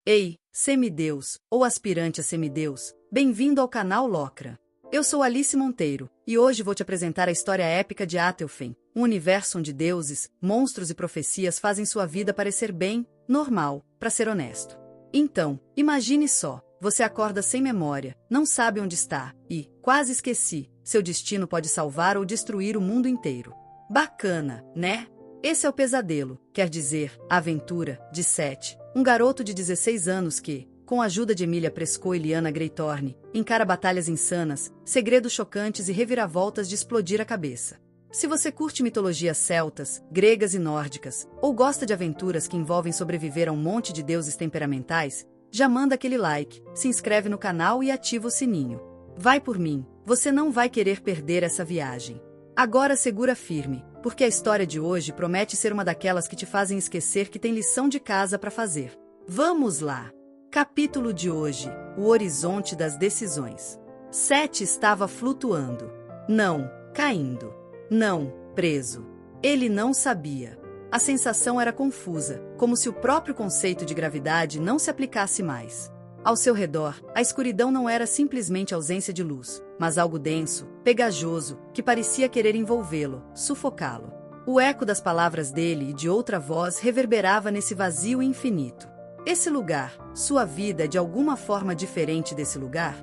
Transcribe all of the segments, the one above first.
Ei, semideus, ou aspirante a semideus, bem-vindo ao canal Locra. Eu sou Alice Monteiro, e hoje vou te apresentar a história épica de Atelfen, um universo onde deuses, monstros e profecias fazem sua vida parecer bem, normal, para ser honesto. Então, imagine só, você acorda sem memória, não sabe onde está, e, quase esqueci, seu destino pode salvar ou destruir o mundo inteiro. Bacana, né? Esse é o pesadelo, quer dizer, a aventura, de Seth, um garoto de 16 anos que, com a ajuda de Emilia Prescott e Lyanna Greythorne, encara batalhas insanas, segredos chocantes e reviravoltas de explodir a cabeça. Se você curte mitologias celtas, gregas e nórdicas, ou gosta de aventuras que envolvem sobreviver a um monte de deuses temperamentais, já manda aquele like, se inscreve no canal e ativa o sininho. Vai por mim, você não vai querer perder essa viagem. Agora segura firme, porque a história de hoje promete ser uma daquelas que te fazem esquecer que tem lição de casa para fazer. Vamos lá! Capítulo de hoje: o horizonte das decisões. Seth estava flutuando. Não, caindo. Não, preso. Ele não sabia. A sensação era confusa, como se o próprio conceito de gravidade não se aplicasse mais. Ao seu redor, a escuridão não era simplesmente ausência de luz, mas algo denso, pegajoso, que parecia querer envolvê-lo, sufocá-lo. O eco das palavras dele e de outra voz reverberava nesse vazio infinito. Esse lugar, sua vida é de alguma forma diferente desse lugar?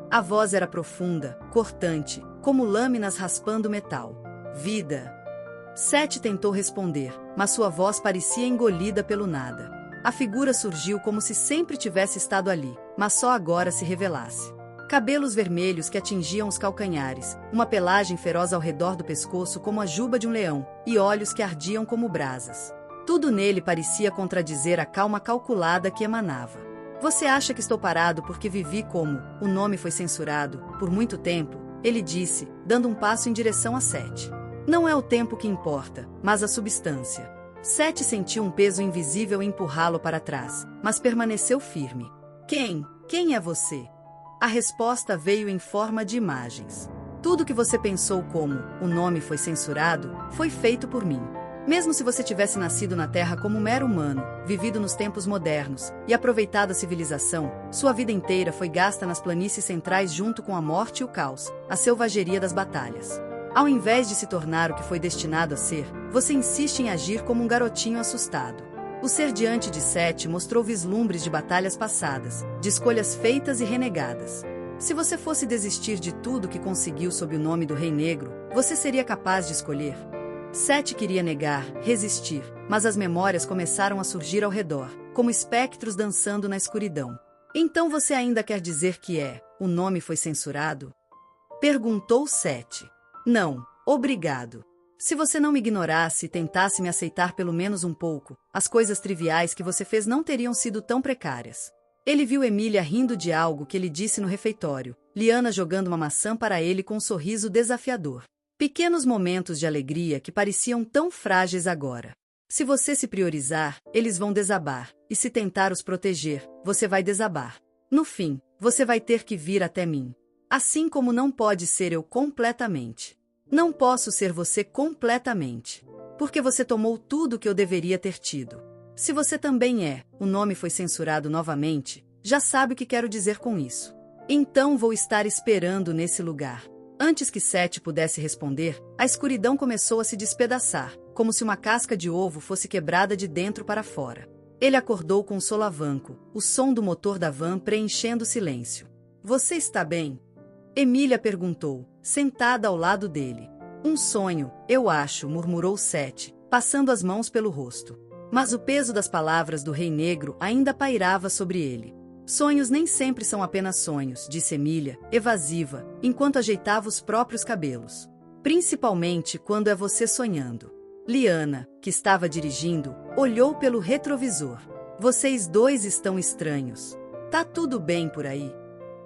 A voz era profunda, cortante, como lâminas raspando metal. Vida. Seth tentou responder, mas sua voz parecia engolida pelo nada. A figura surgiu como se sempre tivesse estado ali, mas só agora se revelasse. Cabelos vermelhos que atingiam os calcanhares, uma pelagem feroz ao redor do pescoço como a juba de um leão, e olhos que ardiam como brasas. Tudo nele parecia contradizer a calma calculada que emanava. Você acha que estou parado porque vivi como, o nome foi censurado, por muito tempo, ele disse, dando um passo em direção a Seth. Não é o tempo que importa, mas a substância. Seth sentiu um peso invisível empurrá-lo para trás, mas permaneceu firme. Quem é você? A resposta veio em forma de imagens. Tudo que você pensou como, o nome foi censurado, foi feito por mim. Mesmo se você tivesse nascido na Terra como um mero humano, vivido nos tempos modernos, e aproveitado a civilização, sua vida inteira foi gasta nas planícies centrais junto com a morte e o caos, a selvageria das batalhas. Ao invés de se tornar o que foi destinado a ser, você insiste em agir como um garotinho assustado. O ser diante de Seth mostrou vislumbres de batalhas passadas, de escolhas feitas e renegadas. Se você fosse desistir de tudo que conseguiu sob o nome do Rei Negro, você seria capaz de escolher? Seth queria negar, resistir, mas as memórias começaram a surgir ao redor, como espectros dançando na escuridão. Então você ainda quer dizer que o nome foi censurado? Perguntou Seth. Não, obrigado. Se você não me ignorasse e tentasse me aceitar pelo menos um pouco, as coisas triviais que você fez não teriam sido tão precárias. Ele viu Emilia rindo de algo que ele disse no refeitório, Lyanna jogando uma maçã para ele com um sorriso desafiador. Pequenos momentos de alegria que pareciam tão frágeis agora. Se você se priorizar, eles vão desabar, e se tentar os proteger, você vai desabar. No fim, você vai ter que vir até mim. Assim como não pode ser eu completamente. Não posso ser você completamente. Porque você tomou tudo que eu deveria ter tido. Se você também o nome foi censurado novamente, já sabe o que quero dizer com isso. Então vou estar esperando nesse lugar. Antes que Seth pudesse responder, a escuridão começou a se despedaçar, como se uma casca de ovo fosse quebrada de dentro para fora. Ele acordou com um solavanco, o som do motor da van preenchendo o silêncio. Você está bem? Emilia perguntou, sentada ao lado dele. Um sonho, eu acho, murmurou Seth, passando as mãos pelo rosto. Mas o peso das palavras do Rei Negro ainda pairava sobre ele. Sonhos nem sempre são apenas sonhos, disse Emilia, evasiva, enquanto ajeitava os próprios cabelos. Principalmente quando é você sonhando. Lyanna, que estava dirigindo, olhou pelo retrovisor. Vocês dois estão estranhos. Tá tudo bem por aí?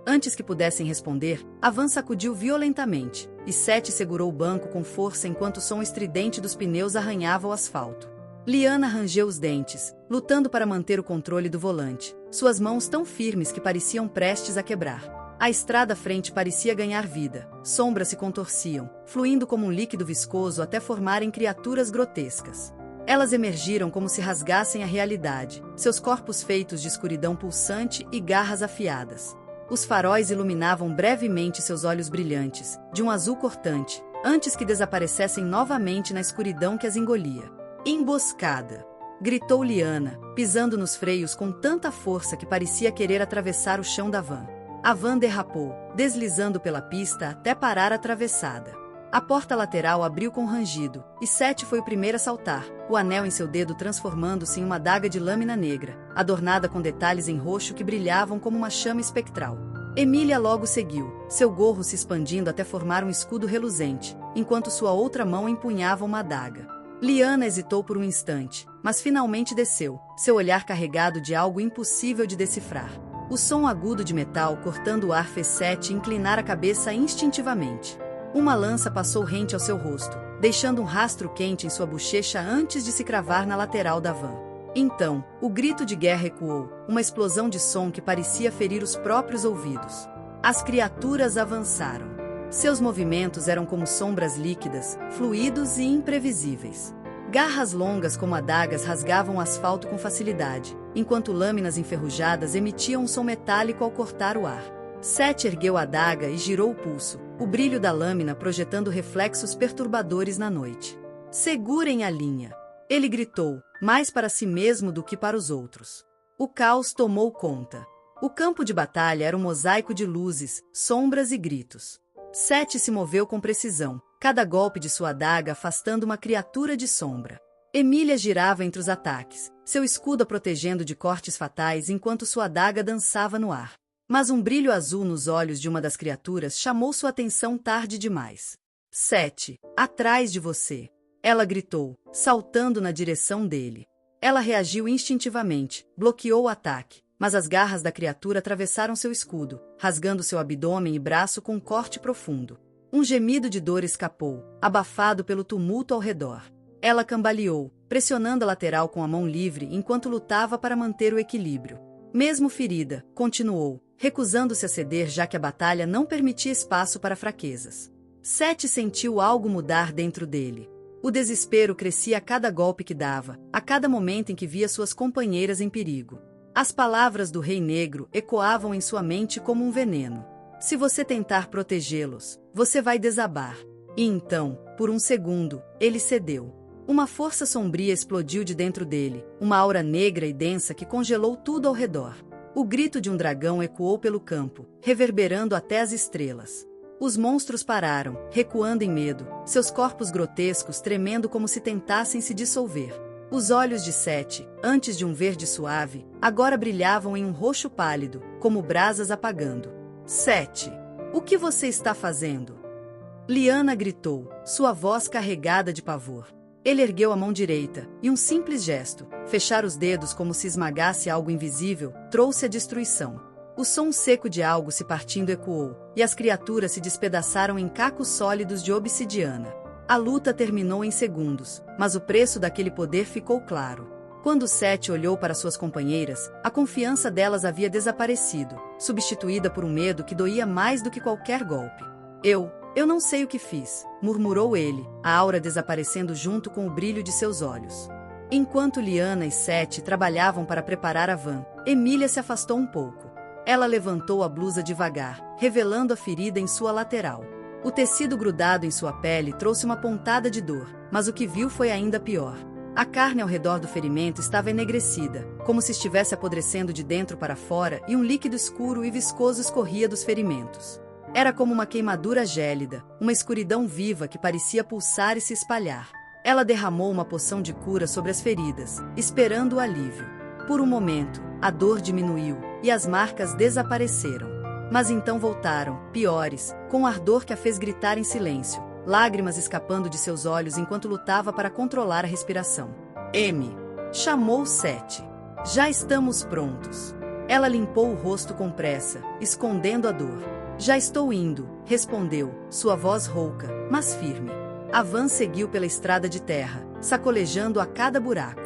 Antes que pudessem responder, a van sacudiu violentamente, e Seth segurou o banco com força enquanto o som estridente dos pneus arranhava o asfalto. Lyanna rangeu os dentes, lutando para manter o controle do volante, suas mãos tão firmes que pareciam prestes a quebrar. A estrada à frente parecia ganhar vida, sombras se contorciam, fluindo como um líquido viscoso até formarem criaturas grotescas. Elas emergiram como se rasgassem a realidade, seus corpos feitos de escuridão pulsante e garras afiadas. Os faróis iluminavam brevemente seus olhos brilhantes, de um azul cortante, antes que desaparecessem novamente na escuridão que as engolia. Emboscada! Gritou Lyanna, pisando nos freios com tanta força que parecia querer atravessar o chão da van. A van derrapou, deslizando pela pista até parar atravessada. A porta lateral abriu com rangido, e Seth foi o primeiro a saltar, o anel em seu dedo transformando-se em uma adaga de lâmina negra, adornada com detalhes em roxo que brilhavam como uma chama espectral. Emília logo seguiu, seu gorro se expandindo até formar um escudo reluzente, enquanto sua outra mão empunhava uma adaga. Lyanna hesitou por um instante, mas finalmente desceu, seu olhar carregado de algo impossível de decifrar. O som agudo de metal cortando o ar fez Seth inclinar a cabeça instintivamente. Uma lança passou rente ao seu rosto, deixando um rastro quente em sua bochecha antes de se cravar na lateral da van. Então, o grito de guerra ecoou, uma explosão de som que parecia ferir os próprios ouvidos. As criaturas avançaram. Seus movimentos eram como sombras líquidas, fluidos e imprevisíveis. Garras longas como adagas rasgavam o asfalto com facilidade, enquanto lâminas enferrujadas emitiam um som metálico ao cortar o ar. Seth ergueu a adaga e girou o pulso, o brilho da lâmina projetando reflexos perturbadores na noite. "Segurem a linha!" Ele gritou, mais para si mesmo do que para os outros. O caos tomou conta. O campo de batalha era um mosaico de luzes, sombras e gritos. Seth se moveu com precisão, cada golpe de sua adaga afastando uma criatura de sombra. Emília girava entre os ataques, seu escudo a protegendo de cortes fatais enquanto sua adaga dançava no ar. Mas um brilho azul nos olhos de uma das criaturas chamou sua atenção tarde demais. "Seth, atrás de você!" Ela gritou, saltando na direção dele. Ela reagiu instintivamente, bloqueou o ataque, mas as garras da criatura atravessaram seu escudo, rasgando seu abdômen e braço com um corte profundo. Um gemido de dor escapou, abafado pelo tumulto ao redor. Ela cambaleou, pressionando a lateral com a mão livre enquanto lutava para manter o equilíbrio. Mesmo ferida, continuou, recusando-se a ceder já que a batalha não permitia espaço para fraquezas. Seth sentiu algo mudar dentro dele. O desespero crescia a cada golpe que dava, a cada momento em que via suas companheiras em perigo. As palavras do Rei Negro ecoavam em sua mente como um veneno. "Se você tentar protegê-los, você vai desabar." E então, por um segundo, ele cedeu. Uma força sombria explodiu de dentro dele, uma aura negra e densa que congelou tudo ao redor. O grito de um dragão ecoou pelo campo, reverberando até as estrelas. Os monstros pararam, recuando em medo, seus corpos grotescos tremendo como se tentassem se dissolver. Os olhos de Seth, antes de um verde suave, agora brilhavam em um roxo pálido, como brasas apagando. "Seth, o que você está fazendo?" Lyanna gritou, sua voz carregada de pavor. Ele ergueu a mão direita, e um simples gesto, fechar os dedos como se esmagasse algo invisível, trouxe a destruição. O som seco de algo se partindo ecoou, e as criaturas se despedaçaram em cacos sólidos de obsidiana. A luta terminou em segundos, mas o preço daquele poder ficou claro. Quando Seth olhou para suas companheiras, a confiança delas havia desaparecido, substituída por um medo que doía mais do que qualquer golpe. Eu não sei o que fiz", murmurou ele, a aura desaparecendo junto com o brilho de seus olhos. Enquanto Lyanna e Seth trabalhavam para preparar a van, Emília se afastou um pouco. Ela levantou a blusa devagar, revelando a ferida em sua lateral. O tecido grudado em sua pele trouxe uma pontada de dor, mas o que viu foi ainda pior. A carne ao redor do ferimento estava enegrecida, como se estivesse apodrecendo de dentro para fora, e um líquido escuro e viscoso escorria dos ferimentos. Era como uma queimadura gélida, uma escuridão viva que parecia pulsar e se espalhar. Ela derramou uma poção de cura sobre as feridas, esperando o alívio. Por um momento, a dor diminuiu, e as marcas desapareceram. Mas então voltaram, piores, com um ardor que a fez gritar em silêncio, lágrimas escapando de seus olhos enquanto lutava para controlar a respiração. "M", chamou Seth. "Já estamos prontos." Ela limpou o rosto com pressa, escondendo a dor. "Já estou indo", respondeu, sua voz rouca, mas firme. A van seguiu pela estrada de terra, sacolejando a cada buraco.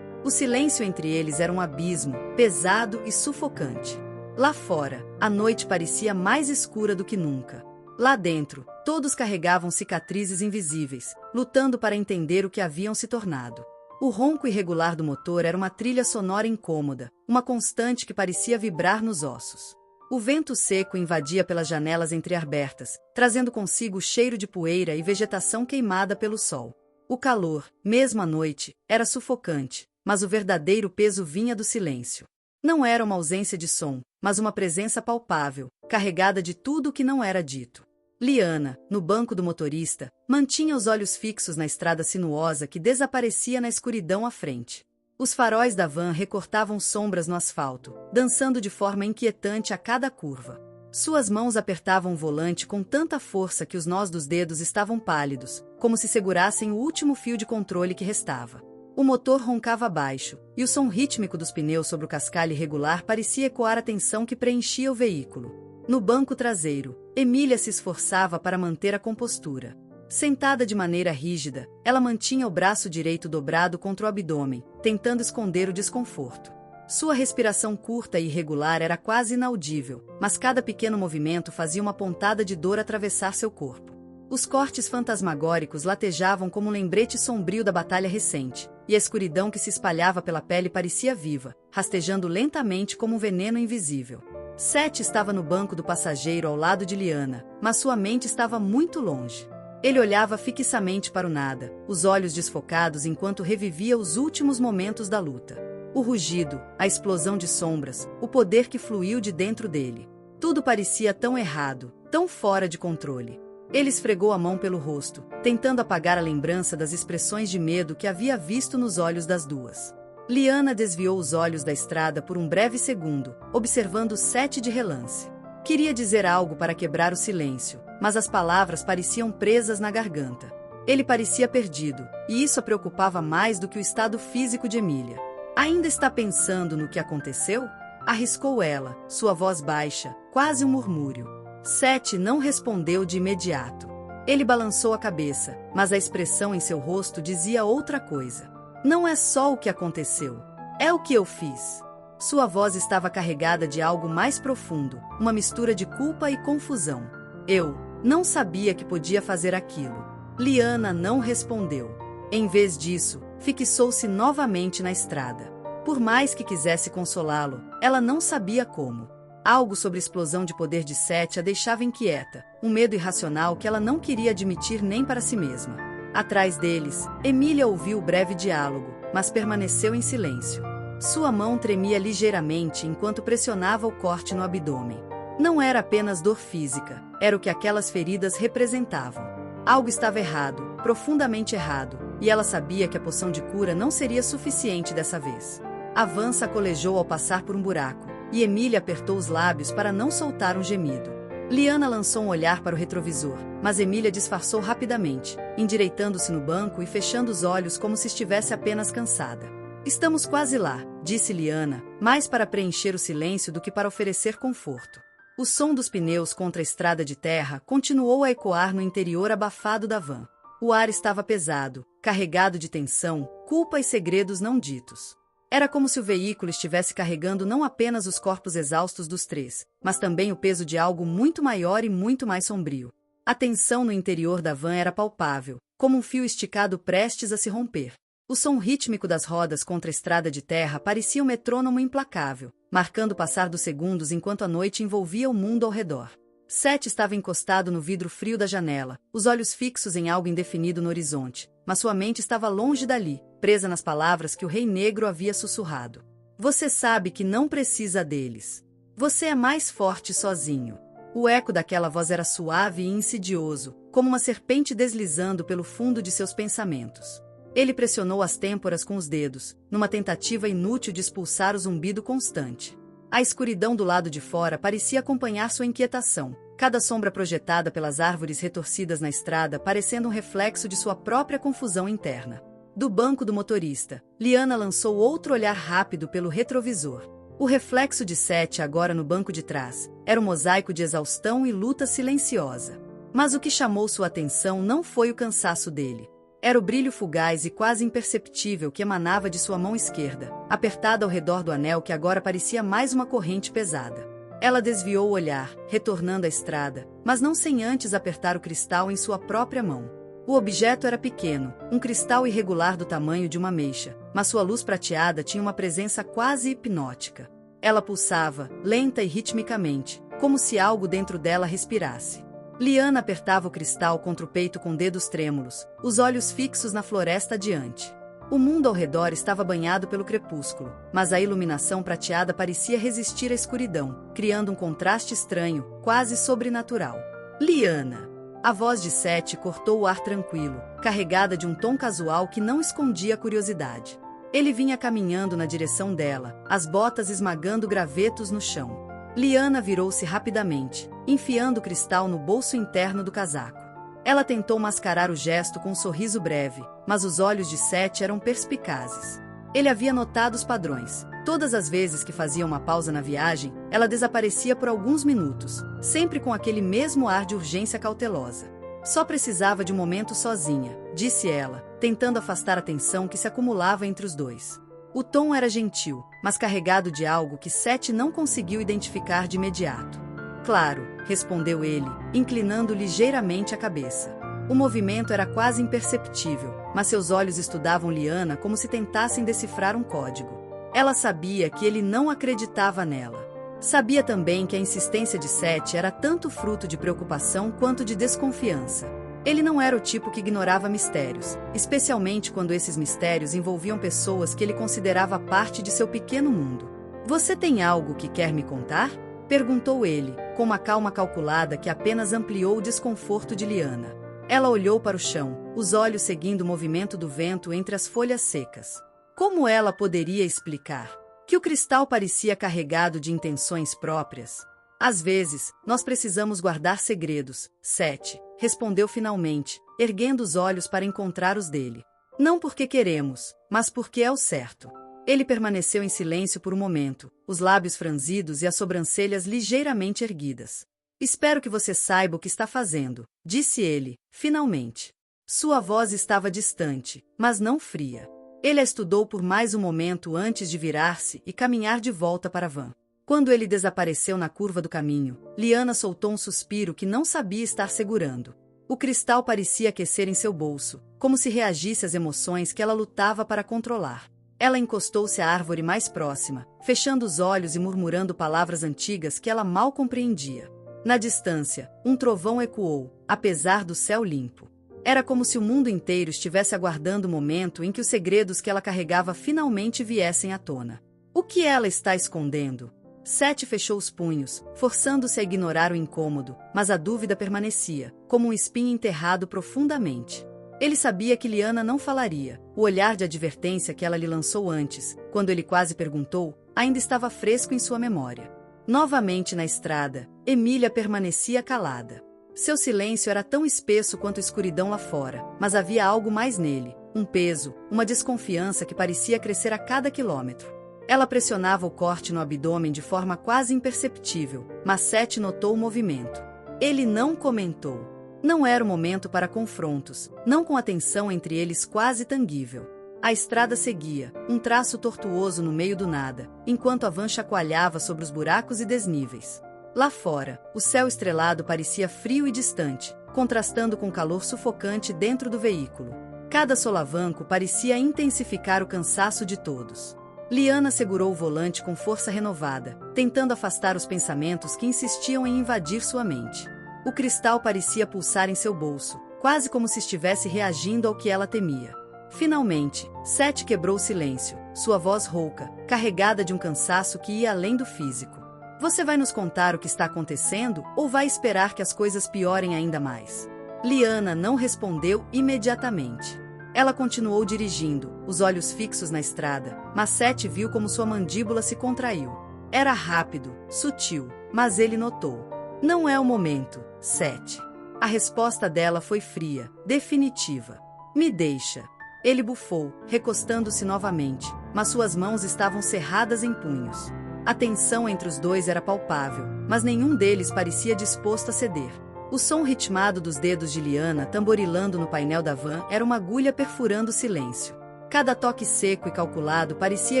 O silêncio entre eles era um abismo, pesado e sufocante. Lá fora, a noite parecia mais escura do que nunca. Lá dentro, todos carregavam cicatrizes invisíveis, lutando para entender o que haviam se tornado. O ronco irregular do motor era uma trilha sonora incômoda, uma constante que parecia vibrar nos ossos. O vento seco invadia pelas janelas entreabertas, trazendo consigo o cheiro de poeira e vegetação queimada pelo sol. O calor, mesmo à noite, era sufocante, mas o verdadeiro peso vinha do silêncio. Não era uma ausência de som, mas uma presença palpável, carregada de tudo o que não era dito. Liana, no banco do motorista, mantinha os olhos fixos na estrada sinuosa que desaparecia na escuridão à frente. Os faróis da van recortavam sombras no asfalto, dançando de forma inquietante a cada curva. Suas mãos apertavam o volante com tanta força que os nós dos dedos estavam pálidos, como se segurassem o último fio de controle que restava. O motor roncava baixo, e o som rítmico dos pneus sobre o cascalho irregular parecia ecoar a tensão que preenchia o veículo. No banco traseiro, Emília se esforçava para manter a compostura. Sentada de maneira rígida, ela mantinha o braço direito dobrado contra o abdômen, tentando esconder o desconforto. Sua respiração curta e irregular era quase inaudível, mas cada pequeno movimento fazia uma pontada de dor atravessar seu corpo. Os cortes fantasmagóricos latejavam como um lembrete sombrio da batalha recente, e a escuridão que se espalhava pela pele parecia viva, rastejando lentamente como um veneno invisível. Seth estava no banco do passageiro ao lado de Liana, mas sua mente estava muito longe. Ele olhava fixamente para o nada, os olhos desfocados enquanto revivia os últimos momentos da luta. O rugido, a explosão de sombras, o poder que fluiu de dentro dele. Tudo parecia tão errado, tão fora de controle. Ele esfregou a mão pelo rosto, tentando apagar a lembrança das expressões de medo que havia visto nos olhos das duas. Liana desviou os olhos da estrada por um breve segundo, observando Seth de relance. Queria dizer algo para quebrar o silêncio, mas as palavras pareciam presas na garganta. Ele parecia perdido, e isso a preocupava mais do que o estado físico de Emília. Ainda está pensando no que aconteceu? Arriscou ela, sua voz baixa, quase um murmúrio. Seth não respondeu de imediato. Ele balançou a cabeça, mas a expressão em seu rosto dizia outra coisa. Não é só o que aconteceu, é o que eu fiz. Sua voz estava carregada de algo mais profundo, uma mistura de culpa e confusão. Eu não sabia que podia fazer aquilo. Liana não respondeu. Em vez disso, fixou-se novamente na estrada. Por mais que quisesse consolá-lo, ela não sabia como. Algo sobre a explosão de poder de Seth a deixava inquieta, um medo irracional que ela não queria admitir nem para si mesma. Atrás deles, Emília ouviu o breve diálogo, mas permaneceu em silêncio. Sua mão tremia ligeiramente enquanto pressionava o corte no abdômen. Não era apenas dor física, era o que aquelas feridas representavam. Algo estava errado, profundamente errado, e ela sabia que a poção de cura não seria suficiente dessa vez. A van sacolejou ao passar por um buraco, e Emília apertou os lábios para não soltar um gemido. Liana lançou um olhar para o retrovisor, mas Emília disfarçou rapidamente, endireitando-se no banco e fechando os olhos como se estivesse apenas cansada. Estamos quase lá, disse Liana, mais para preencher o silêncio do que para oferecer conforto. O som dos pneus contra a estrada de terra continuou a ecoar no interior abafado da van. O ar estava pesado, carregado de tensão, culpa e segredos não ditos. Era como se o veículo estivesse carregando não apenas os corpos exaustos dos três, mas também o peso de algo muito maior e muito mais sombrio. A tensão no interior da van era palpável, como um fio esticado prestes a se romper. O som rítmico das rodas contra a estrada de terra parecia um metrônomo implacável, marcando o passar dos segundos enquanto a noite envolvia o mundo ao redor. Seth estava encostado no vidro frio da janela, os olhos fixos em algo indefinido no horizonte, mas sua mente estava longe dali, presa nas palavras que o Rei Negro havia sussurrado. Você sabe que não precisa deles. Você é mais forte sozinho. O eco daquela voz era suave e insidioso, como uma serpente deslizando pelo fundo de seus pensamentos. Ele pressionou as têmporas com os dedos, numa tentativa inútil de expulsar o zumbido constante. A escuridão do lado de fora parecia acompanhar sua inquietação, cada sombra projetada pelas árvores retorcidas na estrada parecendo um reflexo de sua própria confusão interna. Do banco do motorista, Liana lançou outro olhar rápido pelo retrovisor. O reflexo de Seth agora no banco de trás era um mosaico de exaustão e luta silenciosa. Mas o que chamou sua atenção não foi o cansaço dele. Era o brilho fugaz e quase imperceptível que emanava de sua mão esquerda, apertada ao redor do anel que agora parecia mais uma corrente pesada. Ela desviou o olhar, retornando à estrada, mas não sem antes apertar o cristal em sua própria mão. O objeto era pequeno, um cristal irregular do tamanho de uma ameixa, mas sua luz prateada tinha uma presença quase hipnótica. Ela pulsava, lenta e ritmicamente, como se algo dentro dela respirasse. Liana apertava o cristal contra o peito com dedos trêmulos, os olhos fixos na floresta adiante. O mundo ao redor estava banhado pelo crepúsculo, mas a iluminação prateada parecia resistir à escuridão, criando um contraste estranho, quase sobrenatural. Liana! A voz de Sete cortou o ar tranquilo, carregada de um tom casual que não escondia a curiosidade. Ele vinha caminhando na direção dela, as botas esmagando gravetos no chão. Liana virou-se rapidamente, enfiando o cristal no bolso interno do casaco. Ela tentou mascarar o gesto com um sorriso breve, mas os olhos de Sete eram perspicazes. Ele havia notado os padrões. Todas as vezes que fazia uma pausa na viagem, ela desaparecia por alguns minutos, sempre com aquele mesmo ar de urgência cautelosa. Só precisava de um momento sozinha, disse ela, tentando afastar a tensão que se acumulava entre os dois. O tom era gentil, mas carregado de algo que Sete não conseguiu identificar de imediato. Claro, respondeu ele, inclinando ligeiramente a cabeça. O movimento era quase imperceptível, mas seus olhos estudavam Liana como se tentassem decifrar um código. Ela sabia que ele não acreditava nela. Sabia também que a insistência de Sete era tanto fruto de preocupação quanto de desconfiança. Ele não era o tipo que ignorava mistérios, especialmente quando esses mistérios envolviam pessoas que ele considerava parte de seu pequeno mundo. "Você tem algo que quer me contar?" perguntou ele, com uma calma calculada que apenas ampliou o desconforto de Liana. Ela olhou para o chão, os olhos seguindo o movimento do vento entre as folhas secas. Como ela poderia explicar que o cristal parecia carregado de intenções próprias? "Às vezes, nós precisamos guardar segredos", Sete respondeu finalmente, erguendo os olhos para encontrar os dele. "Não porque queremos, mas porque é o certo." Ele permaneceu em silêncio por um momento, os lábios franzidos e as sobrancelhas ligeiramente erguidas. "Espero que você saiba o que está fazendo", disse ele, finalmente. Sua voz estava distante, mas não fria. Ele a estudou por mais um momento antes de virar-se e caminhar de volta para a van. Quando ele desapareceu na curva do caminho, Liana soltou um suspiro que não sabia estar segurando. O cristal parecia aquecer em seu bolso, como se reagisse às emoções que ela lutava para controlar. Ela encostou-se à árvore mais próxima, fechando os olhos e murmurando palavras antigas que ela mal compreendia. Na distância, um trovão ecoou, apesar do céu limpo. Era como se o mundo inteiro estivesse aguardando o momento em que os segredos que ela carregava finalmente viessem à tona. O que ela está escondendo? Sete fechou os punhos, forçando-se a ignorar o incômodo, mas a dúvida permanecia, como um espinho enterrado profundamente. Ele sabia que Liana não falaria. O olhar de advertência que ela lhe lançou antes, quando ele quase perguntou, ainda estava fresco em sua memória. Novamente na estrada, Emília permanecia calada. Seu silêncio era tão espesso quanto a escuridão lá fora, mas havia algo mais nele, um peso, uma desconfiança que parecia crescer a cada quilômetro. Ela pressionava o corte no abdômen de forma quase imperceptível, mas Sete notou o movimento. Ele não comentou. Não era o momento para confrontos, não com a tensão entre eles quase tangível. A estrada seguia, um traço tortuoso no meio do nada, enquanto a van chacoalhava sobre os buracos e desníveis. Lá fora, o céu estrelado parecia frio e distante, contrastando com o calor sufocante dentro do veículo. Cada solavanco parecia intensificar o cansaço de todos. Liana segurou o volante com força renovada, tentando afastar os pensamentos que insistiam em invadir sua mente. O cristal parecia pulsar em seu bolso, quase como se estivesse reagindo ao que ela temia. Finalmente, Sete quebrou o silêncio, sua voz rouca, carregada de um cansaço que ia além do físico. "Você vai nos contar o que está acontecendo ou vai esperar que as coisas piorem ainda mais?" Liana não respondeu imediatamente. Ela continuou dirigindo, os olhos fixos na estrada, mas Sete viu como sua mandíbula se contraiu. Era rápido, sutil, mas ele notou. "Não é o momento, Sete." A resposta dela foi fria, definitiva. "Me deixa." Ele bufou, recostando-se novamente, mas suas mãos estavam cerradas em punhos. A tensão entre os dois era palpável, mas nenhum deles parecia disposto a ceder. O som ritmado dos dedos de Liana tamborilando no painel da van era uma agulha perfurando o silêncio. Cada toque seco e calculado parecia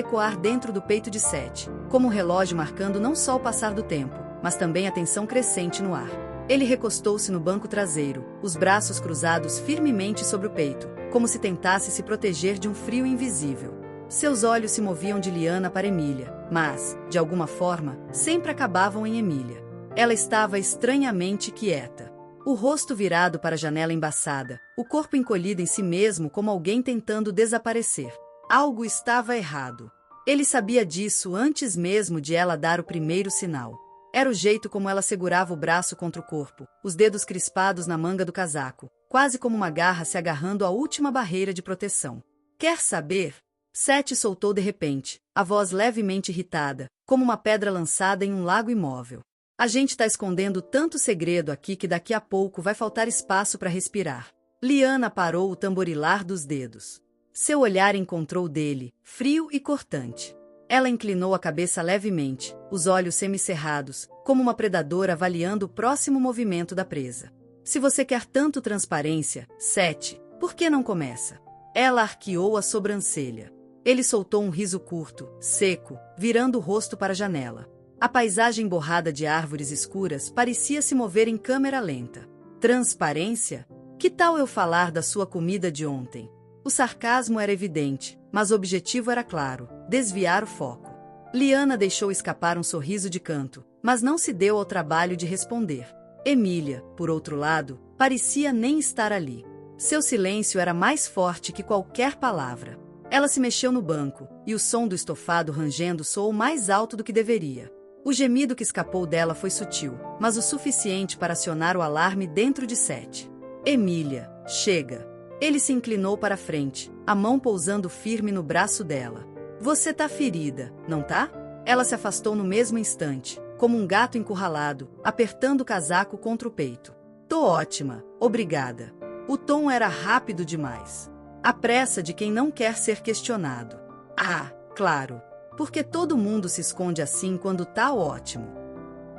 ecoar dentro do peito de Sete, como um relógio marcando não só o passar do tempo, mas também a tensão crescente no ar. Ele recostou-se no banco traseiro, os braços cruzados firmemente sobre o peito, como se tentasse se proteger de um frio invisível. Seus olhos se moviam de Liana para Emília, mas, de alguma forma, sempre acabavam em Emília. Ela estava estranhamente quieta. O rosto virado para a janela embaçada, o corpo encolhido em si mesmo como alguém tentando desaparecer. Algo estava errado. Ele sabia disso antes mesmo de ela dar o primeiro sinal. Era o jeito como ela segurava o braço contra o corpo, os dedos crispados na manga do casaco, quase como uma garra se agarrando à última barreira de proteção. Quer saber? Seth soltou de repente, a voz levemente irritada, como uma pedra lançada em um lago imóvel. A gente está escondendo tanto segredo aqui que daqui a pouco vai faltar espaço para respirar. Liana parou o tamborilar dos dedos. Seu olhar encontrou o dele, frio e cortante. Ela inclinou a cabeça levemente, os olhos semicerrados, como uma predadora avaliando o próximo movimento da presa. Se você quer tanto transparência, Seth, por que não começa? Ela arqueou a sobrancelha. Ele soltou um riso curto, seco, virando o rosto para a janela. A paisagem borrada de árvores escuras parecia se mover em câmera lenta. Transparência? Que tal eu falar da sua comida de ontem? O sarcasmo era evidente, mas o objetivo era claro: desviar o foco. Liana deixou escapar um sorriso de canto, mas não se deu ao trabalho de responder. Emília, por outro lado, parecia nem estar ali. Seu silêncio era mais forte que qualquer palavra. Ela se mexeu no banco, e o som do estofado rangendo soou mais alto do que deveria. O gemido que escapou dela foi sutil, mas o suficiente para acionar o alarme dentro de Seth. Emília, chega. Ele se inclinou para a frente, a mão pousando firme no braço dela. Você tá ferida, não tá? Ela se afastou no mesmo instante, como um gato encurralado, apertando o casaco contra o peito. Tô ótima, obrigada. O tom era rápido demais. A pressa de quem não quer ser questionado. Ah, claro. Porque todo mundo se esconde assim quando tá ótimo.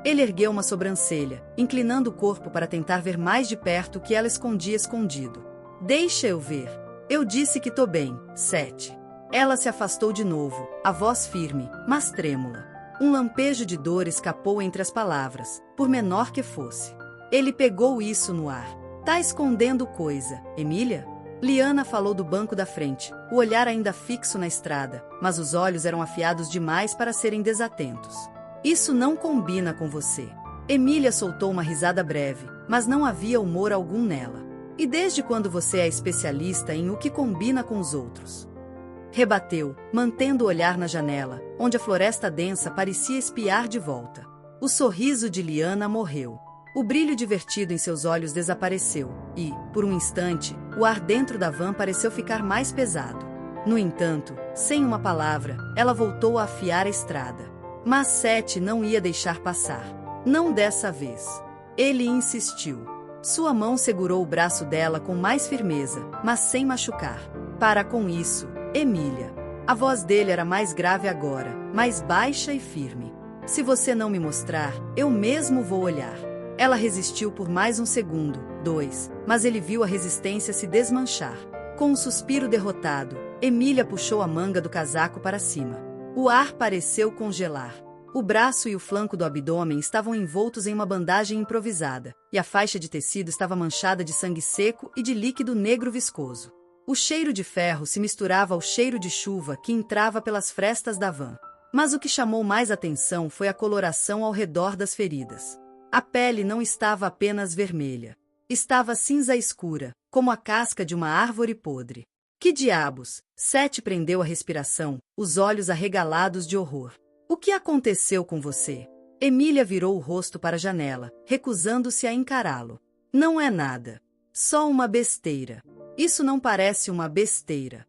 Ele ergueu uma sobrancelha, inclinando o corpo para tentar ver mais de perto o que ela escondia escondido. Deixa eu ver. Eu disse que tô bem, Seth. Ela se afastou de novo, a voz firme, mas trêmula. Um lampejo de dor escapou entre as palavras, por menor que fosse. Ele pegou isso no ar. Tá escondendo coisa, Emília? Liana falou do banco da frente, o olhar ainda fixo na estrada, mas os olhos eram afiados demais para serem desatentos. Isso não combina com você. Emília soltou uma risada breve, mas não havia humor algum nela. E desde quando você é especialista em o que combina com os outros? Rebateu, mantendo o olhar na janela, onde a floresta densa parecia espiar de volta. O sorriso de Liana morreu. O brilho divertido em seus olhos desapareceu, e, por um instante, o ar dentro da van pareceu ficar mais pesado. No entanto, sem uma palavra, ela voltou a afiar a estrada. Mas Seth não ia deixar passar. Não dessa vez. Ele insistiu. Sua mão segurou o braço dela com mais firmeza, mas sem machucar. Para com isso, Emília. A voz dele era mais grave agora, mais baixa e firme. Se você não me mostrar, eu mesmo vou olhar. Ela resistiu por mais um segundo, 2, mas ele viu a resistência se desmanchar. Com um suspiro derrotado, Emília puxou a manga do casaco para cima. O ar pareceu congelar. O braço e o flanco do abdômen estavam envoltos em uma bandagem improvisada, e a faixa de tecido estava manchada de sangue seco e de líquido negro viscoso. O cheiro de ferro se misturava ao cheiro de chuva que entrava pelas frestas da van. Mas o que chamou mais atenção foi a coloração ao redor das feridas. A pele não estava apenas vermelha. Estava cinza escura, como a casca de uma árvore podre. Que diabos? Seth prendeu a respiração, os olhos arregalados de horror. O que aconteceu com você? Emília virou o rosto para a janela, recusando-se a encará-lo. Não é nada. Só uma besteira. Isso não parece uma besteira.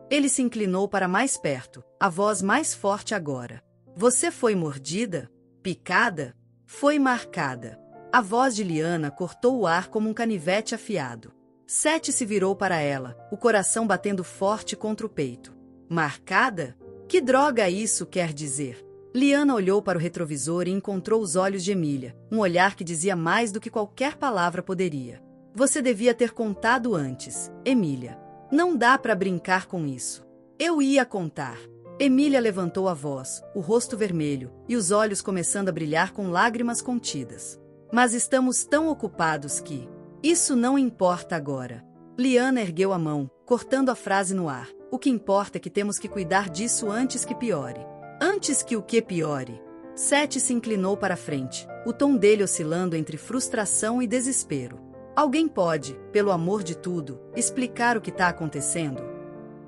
Ele se inclinou para mais perto, a voz mais forte agora. Você foi mordida? Picada? Foi marcada. A voz de Liana cortou o ar como um canivete afiado. Seth se virou para ela, o coração batendo forte contra o peito. Marcada? Que droga isso quer dizer? Liana olhou para o retrovisor e encontrou os olhos de Emília, um olhar que dizia mais do que qualquer palavra poderia. Você devia ter contado antes, Emília. Não dá para brincar com isso. Eu ia contar. Emília levantou a voz, o rosto vermelho, e os olhos começando a brilhar com lágrimas contidas. Mas estamos tão ocupados que... Isso não importa agora. Lyanna ergueu a mão, cortando a frase no ar. O que importa é que temos que cuidar disso antes que piore. Antes que o que piore? Seth se inclinou para a frente, o tom dele oscilando entre frustração e desespero. Alguém pode, pelo amor de tudo, explicar o que está acontecendo?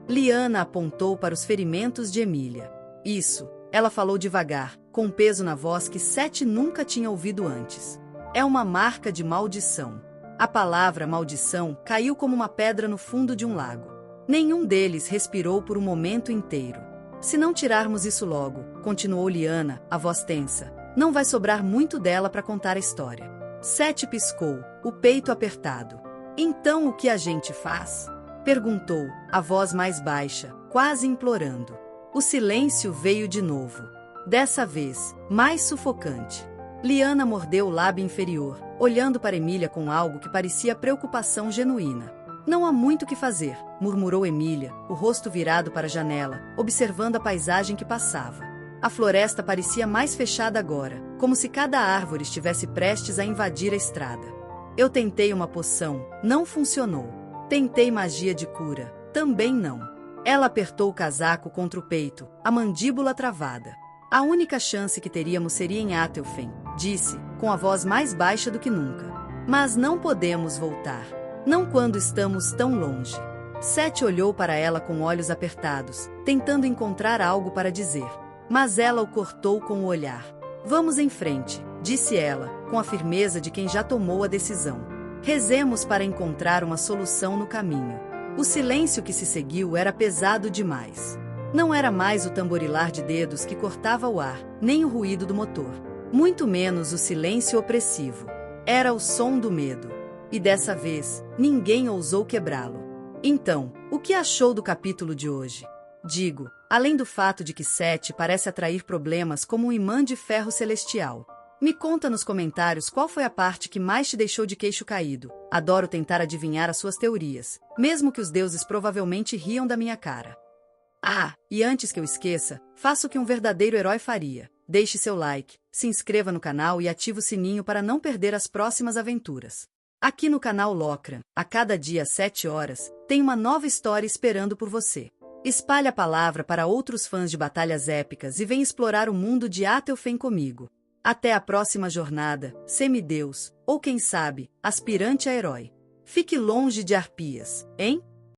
Lyanna apontou para os ferimentos de Emilia. Isso, ela falou devagar, com peso na voz que Seth nunca tinha ouvido antes. É uma marca de maldição. A palavra maldição caiu como uma pedra no fundo de um lago. Nenhum deles respirou por um momento inteiro. Se não tirarmos isso logo, continuou Lyanna, a voz tensa, não vai sobrar muito dela para contar a história. Seth piscou, o peito apertado. Então o que a gente faz? Perguntou, a voz mais baixa, quase implorando. O silêncio veio de novo. Dessa vez, mais sufocante. Lyanna mordeu o lábio inferior, olhando para Emilia com algo que parecia preocupação genuína. Não há muito o que fazer, murmurou Emilia, o rosto virado para a janela, observando a paisagem que passava. A floresta parecia mais fechada agora, como se cada árvore estivesse prestes a invadir a estrada. Eu tentei uma poção, não funcionou. Tentei magia de cura, também não. Ela apertou o casaco contra o peito, a mandíbula travada. A única chance que teríamos seria em Atelfen, disse, com a voz mais baixa do que nunca. Mas não podemos voltar. Não quando estamos tão longe. Seth olhou para ela com olhos apertados, tentando encontrar algo para dizer. Mas ela o cortou com o olhar. Vamos em frente, disse ela, com a firmeza de quem já tomou a decisão. Rezemos para encontrar uma solução no caminho. O silêncio que se seguiu era pesado demais. Não era mais o tamborilar de dedos que cortava o ar, nem o ruído do motor. Muito menos o silêncio opressivo. Era o som do medo. E dessa vez, ninguém ousou quebrá-lo. Então, o que achou do capítulo de hoje? Digo, além do fato de que Seth parece atrair problemas como um imã de ferro celestial. Me conta nos comentários qual foi a parte que mais te deixou de queixo caído. Adoro tentar adivinhar as suas teorias, mesmo que os deuses provavelmente riam da minha cara. Ah, e antes que eu esqueça, faça o que um verdadeiro herói faria. Deixe seu like, se inscreva no canal e ative o sininho para não perder as próximas aventuras. Aqui no canal Locra, a cada dia às 7 horas, tem uma nova história esperando por você. Espalhe a palavra para outros fãs de batalhas épicas e vem explorar o mundo de Atelfen comigo. Até a próxima jornada, semideus, ou quem sabe, aspirante a herói. Fique longe de arpias, hein?